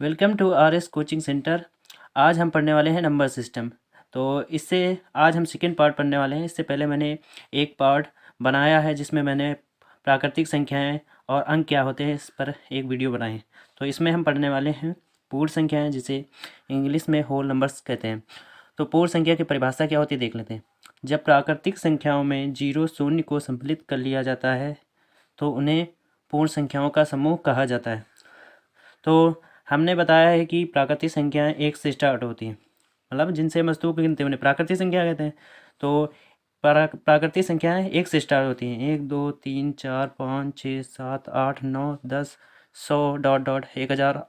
Welcome to R S coaching centre. आज हम पढ़ने वाले हैं नंबर सिस्टम। तो इससे आज हम सेकेंड पार्ट पढ़ने वाले हैं। इससे पहले मैंने एक पार्ट बनाया है जिसमें मैंने प्राकृतिक संख्याएं और अंक क्या होते हैं इस पर एक वीडियो बनाई है। तो इसमें हम पढ़ने वाले हैं पूर्ण संख्याएं, जिसे इंग्लिश में होल नंबर्स कहते हैं। तो पूर्ण संख्या की परिभाषा क्या होती है देख लेते हैं। जब प्राकृतिक संख्याओं में जीरो शून्य को सम्मिलित कर लिया जाता है तो उन्हें पूर्ण संख्याओं का समूह कहा जाता है। तो हमने बताया है कि प्राकृतिक संख्याएं एक से स्टार्ट होती हैं, मतलब जिनसे हम वस्तुओं को गिनते हैं उन्हें प्राकृतिक संख्या कहते हैं। तो प्राकृतिक संख्याएं एक से स्टार्ट होती हैं, 1 2 3 4 5 6 7 8 9 10 100 डॉट डॉट 1000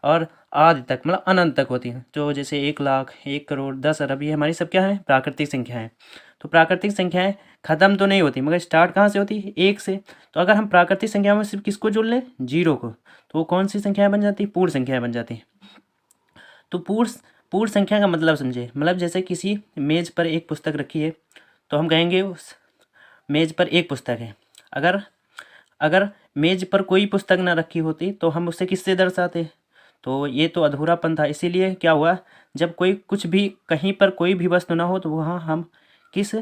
और आदि तक, मतलब अनंत तक होती हैं। तो जैसे 1 लाख, 1 करोड़, 10 अरब, ये हमारी सब क्या है, प्राकृतिक संख्याएं। तो प्राकृतिक संख्याएं ख़त्म तो नहीं होती, मगर स्टार्ट कहाँ से होती है, एक से। तो अगर हम प्राकृतिक संख्या में सिर्फ किसको जोड़ लें, जीरो को, तो वो कौन सी संख्याएं बन जाती है, पूर्ण संख्याएं बन जाती हैं। तो पूर्ण संख्या का मतलब समझे, मतलब जैसे किसी मेज़ पर एक पुस्तक रखी है तो हम कहेंगे उस मेज़ पर एक पुस्तक है। अगर अगर मेज़ पर कोई पुस्तक ना रखी होती तो हम उसे किससे दर्शाते, तो ये तो अधूरापन था। इसीलिए क्या हुआ, जब कोई कुछ भी कहीं पर कोई भी वस्तु ना हो तो वहाँ हम किस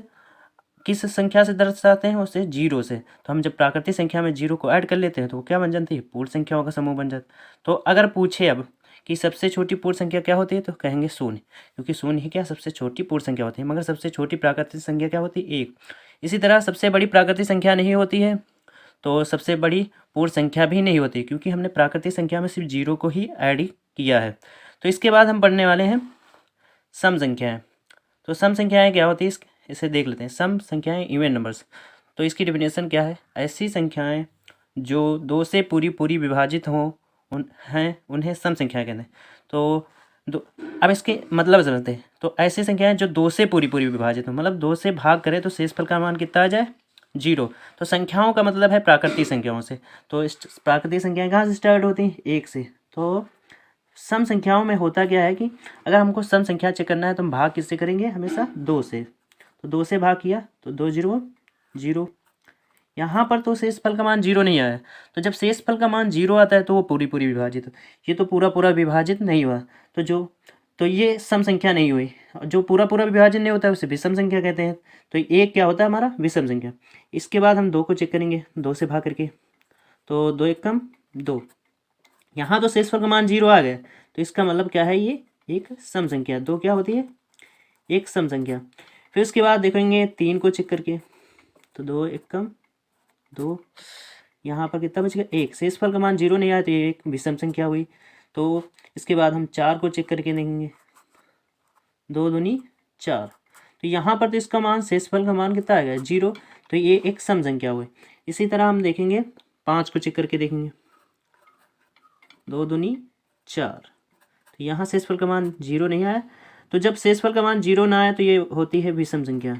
किस संख्या से दर्शाते हैं, उसे जीरो से। तो हम जब प्राकृतिक संख्या में जीरो को ऐड कर लेते हैं तो वो क्या बन जाती है, पूर्ण संख्याओं का समूह बन जाता है। तो अगर पूछे अब कि सबसे छोटी पूर्ण संख्या क्या होती है, तो कहेंगे शून्य, क्योंकि शून्य ही क्या सबसे छोटी पूर्ण संख्या होती है। मगर सबसे छोटी प्राकृतिक संख्या क्या होती है, एक। इसी तरह सबसे बड़ी प्राकृतिक संख्या नहीं होती है तो सबसे बड़ी पूर्ण संख्या भी नहीं होती, क्योंकि हमने प्राकृतिक संख्या में सिर्फ जीरो को ही ऐड किया है। तो इसके बाद हम पढ़ने वाले हैं सम संख्याएं। तो सम संख्याएं क्या होती है, इसे देख लेते हैं। सम संख्याएं इवन नंबर्स। तो इसकी डेफिनेशन क्या है, ऐसी संख्याएं जो दो से पूरी पूरी विभाजित हों उन्हें सम संख्याएं कहते हैं। तो दो, अब इसके मतलब समझते हैं। तो ऐसी संख्याएं जो दो से पूरी पूरी विभाजित हों, मतलब दो से भाग करें तो शेषफल का मान कितना आ जाए, जीरो। तो संख्याओं का मतलब है प्राकृतिक संख्याओं से। तो इस प्राकृतिक संख्याएं कहाँ से स्टार्ट होती हैं, एक से। तो सम संख्याओं में होता क्या है कि अगर हमको सम संख्या चेक करना है तो हम भाग किससे करेंगे, हमेशा दो से। तो दो से भाग किया तो दो जीरो जीरो। यहाँ पर तो शेषफल का मान जीरो नहीं आया। तो जब शेषफल का मान जीरो आता है तो वो पूरी पूरी विभाजित, ये तो पूरा पूरा विभाजित नहीं हुआ। तो ये सम संख्या नहीं हुई। जो पूरा पूरा विभाजन नहीं होता है उसे विषम संख्या कहते हैं। तो एक क्या होता है हमारा, विषम संख्या। इसके बाद हम दो को चेक करेंगे, दो से भाग करके, तो दो एक कम दो। यहाँ तो शेषफल का मान जीरो आ गया, तो इसका मतलब क्या है, ये एक सम संख्या। दो क्या होती है, एक सम संख्या। फिर उसके बाद देखेंगे तीन को चेक करके, तो दो एक कम दो। यहाँ पर कितना बच गया, एक। शेषफल का मान जीरो नहीं आया तो ये एक विषम संख्या हुई। तो इसके बाद हम चार को चेक करके देखेंगे, दो दूनी चार। तो यहाँ पर तो इसका मान, शेषफल का मान कितना आ गया, जीरो। तो ये एक सम संख्या हुई। इसी तरह हम देखेंगे, पाँच को चेक करके देखेंगे, दो दूनी चार। तो यहाँ शेषफल का मान जीरो नहीं आया। तो जब शेषफल का मान जीरो ना आया तो ये होती है विषम संख्या।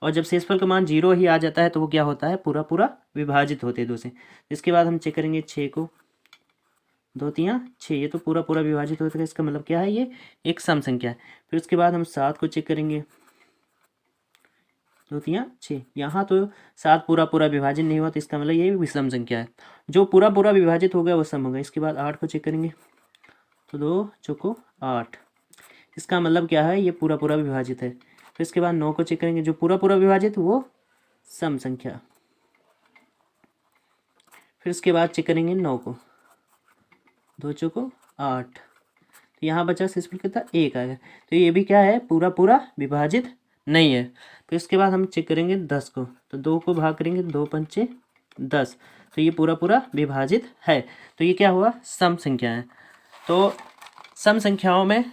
और जब शेषफल का मान जीरो ही आ जाता है तो वो क्या होता है, पूरा पूरा विभाजित होते हैं दो से। इसके बाद हम चेक करेंगे छः को, दो तियाँ छः, ये तो पूरा पूरा विभाजित होता है। इसका मतलब क्या है, ये एक सम संख्या है। फिर उसके बाद हम सात को चेक करेंगे, दो तियाँ छः। यहाँ तो सात पूरा पूरा विभाजित नहीं हुआ तो इसका मतलब ये विषम संख्या है। जो पूरा पूरा विभाजित हो गया वो सम होगा। इसके बाद आठ को चेक करेंगे, तो दो चौको आठ। इसका मतलब क्या है, ये पूरा पूरा विभाजित है। फिर इसके बाद नौ को चेक करेंगे, जो पूरा पूरा विभाजित वो सम संख्या। फिर उसके बाद चेक करेंगे नौ को, दो चौको आठ। तो यहाँ बचा शेषफल कितना, एक आ गया। तो ये भी क्या है, पूरा पूरा विभाजित नहीं है। फिर उसके बाद हम चेक करेंगे दस को, तो दो को भाग करेंगे, दो पंचे दस। तो ये पूरा पूरा विभाजित है। तो ये क्या हुआ, सम संख्या है। तो सम संख्याओं में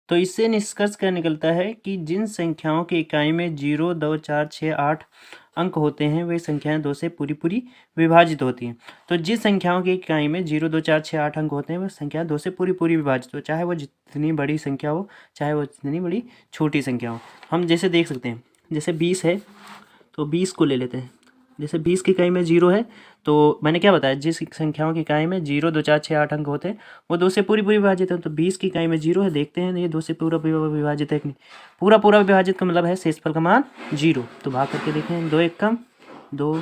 तो इससे निष्कर्ष क्या निकलता है कि जिन संख्याओं की इकाई में 0 2 4 6 8 अंक होते हैं वे संख्याएं दो से पूरी पूरी विभाजित होती हैं। तो जिस संख्याओं की इकाई में 0 2 4 6 8 अंक होते हैं वह संख्या दो से पूरी पूरी विभाजित हो, चाहे वो जितनी बड़ी संख्या हो, चाहे वो जितनी बड़ी छोटी संख्या हो। हम जैसे देख सकते हैं, जैसे 20 है तो 20 को ले लेते हैं। जैसे 20 की इकाई में 0 है, तो मैंने क्या बताया, जिस संख्याओं की इकाई में 0 2 4 6 8 अंक होते हैं वो दो से पूरी पूरी विभाजित है। तो 20 की इकाई में 0 है, देखते हैं ये दो से पूरा पूरा विभाजित है कि नहीं। पूरा पूरा विभाजित का मतलब है शेषफल का मान 0। तो भाग करके देखें, दो एक कम दो,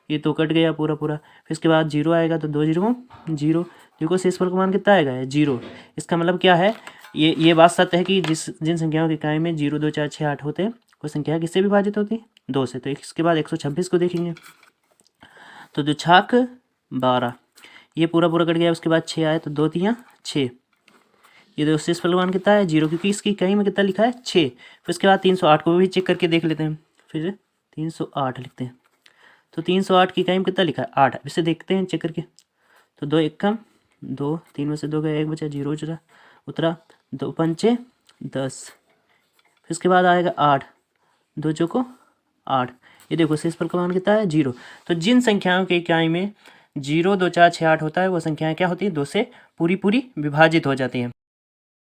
ये तो कट गया पूरा पूरा। फिर इसके बाद 0 आएगा तो दो जीरो जीरो, देखो शेषफल का मान कितना आएगा है 0। इसका मतलब क्या है, ये बात सत्य है कि जिन संख्याओं की इकाई में 0 2 4 6 8 होते हैं वो संख्या किससे विभाजित होती है 2 से। तो इसके बाद 126 को देखेंगे तो 2 छाक 12, ये पूरा पूरा कट गया। उसके बाद 6 आए तो 2 तियाँ 6, ये देखो शेषफल का मान कितना है 0, क्योंकि इसकी इकाई में कितना लिखा है 6। फिर उसके बाद 308 को भी चेक करके देख लेते हैं, फिर 308 लिखते हैं। तो 308 की इकाई में कितना लिखा है 8, इसे देखते हैं चेक करके। तो 2 एकम 2, 3 में से 2 गया 1 बचा 0 उतरा 2 पंचे 10। फिर उसके बाद आएगा 8, 2 चौको 8, ये देखो शेषफल का मान कितना है 0। तो जिन संख्याओं की इकाई में 0 2 4 6 8 होता है वो संख्याएं क्या होती है 2 से पूरी पूरी विभाजित हो जाती हैं।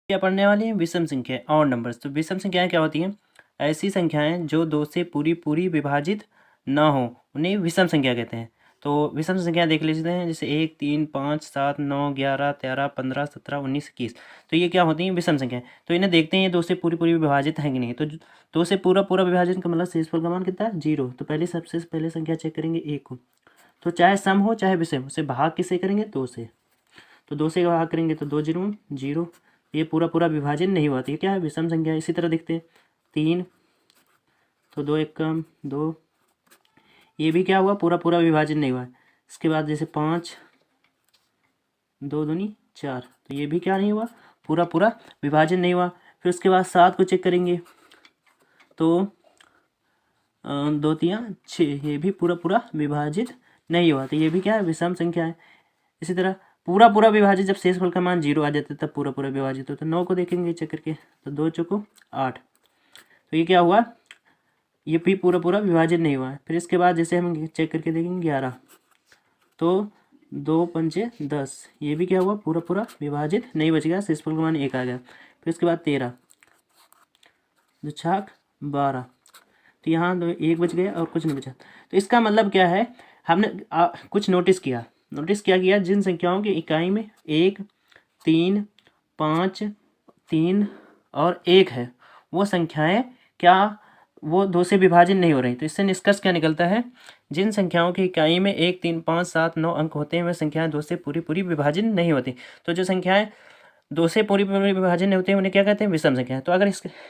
क्या पढ़ने वाली हैं विषम संख्याएं और नंबर्स। तो विषम संख्याएं क्या होती हैं, ऐसी संख्याएं जो 2 से पूरी पूरी विभाजित ना हो उन्हें विषम संख्या कहते हैं। तो विषम संख्या देख लेते हैं, जैसे 1 3 5 7 9 11 13 15 17 19 21। तो ये क्या होती हैं विषम संख्याएं। तो इन्हें देखते हैं ये 2 से पूरी पूरी विभाजित है कि नहीं। तो 2 से पूरा पूरा विभाजन का मतलब शेषफल का मान कितना है 0। तो पहले सबसे पहले संख्या चेक करेंगे 1 को, तो चाहे सम हो चाहे विषम, उसे भाग किससे करेंगे 2 से। तो 2 से भाग करेंगे तो 2 0 0, ये पूरा पूरा विभाजन नहीं हुआ, तो ये क्या है विषम संख्या। इसी तरह देखते हैं 3, तो 2 एकम 2, ये भी क्या हुआ पूरा पूरा विभाजन नहीं हुआ। इसके बाद जैसे 5, 2 दूनी 4, तो ये भी क्या नहीं हुआ पूरा पूरा विभाजन नहीं हुआ। फिर उसके बाद 7 को चेक करेंगे तो 2 तियाँ 6, ये भी पूरा पूरा विभाजित नहीं हुआ, तो ये भी क्या है विषम संख्या है। इसी तरह पूरा पूरा विभाजित जब शेषफल का मान 0 आ जाता है तब पूरा पूरा विभाजित होता है। 9 को देखेंगे चेक करके तो 2 चौको 8, तो ये क्या हुआ ये भी पूरा पूरा विभाजित नहीं हुआ है। फिर इसके बाद जैसे हम चेक करके देखेंगे 11, तो 2 पंचे 10, ये भी क्या हुआ पूरा पूरा विभाजित नहीं बच गया, शेषफल का मान 1 आ गया। फिर इसके बाद 13, 2 छाक 12, तो यहाँ 1 बच गया और कुछ नहीं बचा। तो इसका मतलब क्या है, हमने कुछ नोटिस किया जिन संख्याओं की इकाई में 1 3 5 3 और 1 है वो संख्याएं क्या वो 2 से विभाजित नहीं हो रही। तो इससे निष्कर्ष क्या निकलता है, जिन संख्याओं की इकाई में 1 3 5 7 9 अंक होते हैं वह संख्याएं 2 से पूरी पूरी विभाजित नहीं होती। तो जो संख्याएं 2 से पूरी पूरी विभाजित नहीं होती हैं उन्हें क्या कहते हैं विषम संख्या। तो अगर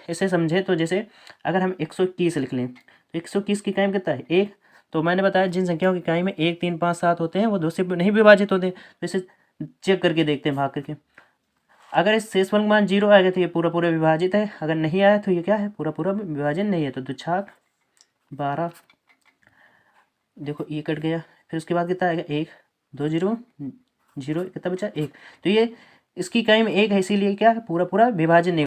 इसे समझे तो जैसे अगर हम 121 लिख लें तो 121 की इकाई में कितना है 1। तो मैंने बताया जिन संख्याओं की इकाई में 1 3 5 7 होते हैं वो 2 से नहीं विभाजित होते। तो इसे चेक करके देखते हैं भाग करके, अगर इस शेषफल का मान 0 आएगा तो ये पूरा पूरा विभाजित है, अगर नहीं आया तो ये क्या है पूरा पूरा विभाजन नहीं है। तो 2 छाक 12, देखो ये कट गया। फिर उसके बाद कितना आएगा 1 2 0 0, कितना बचा 1। तो ये इसकी इकाई में 1 है इसीलिए क्या है पूरा पूरा विभाजन नहीं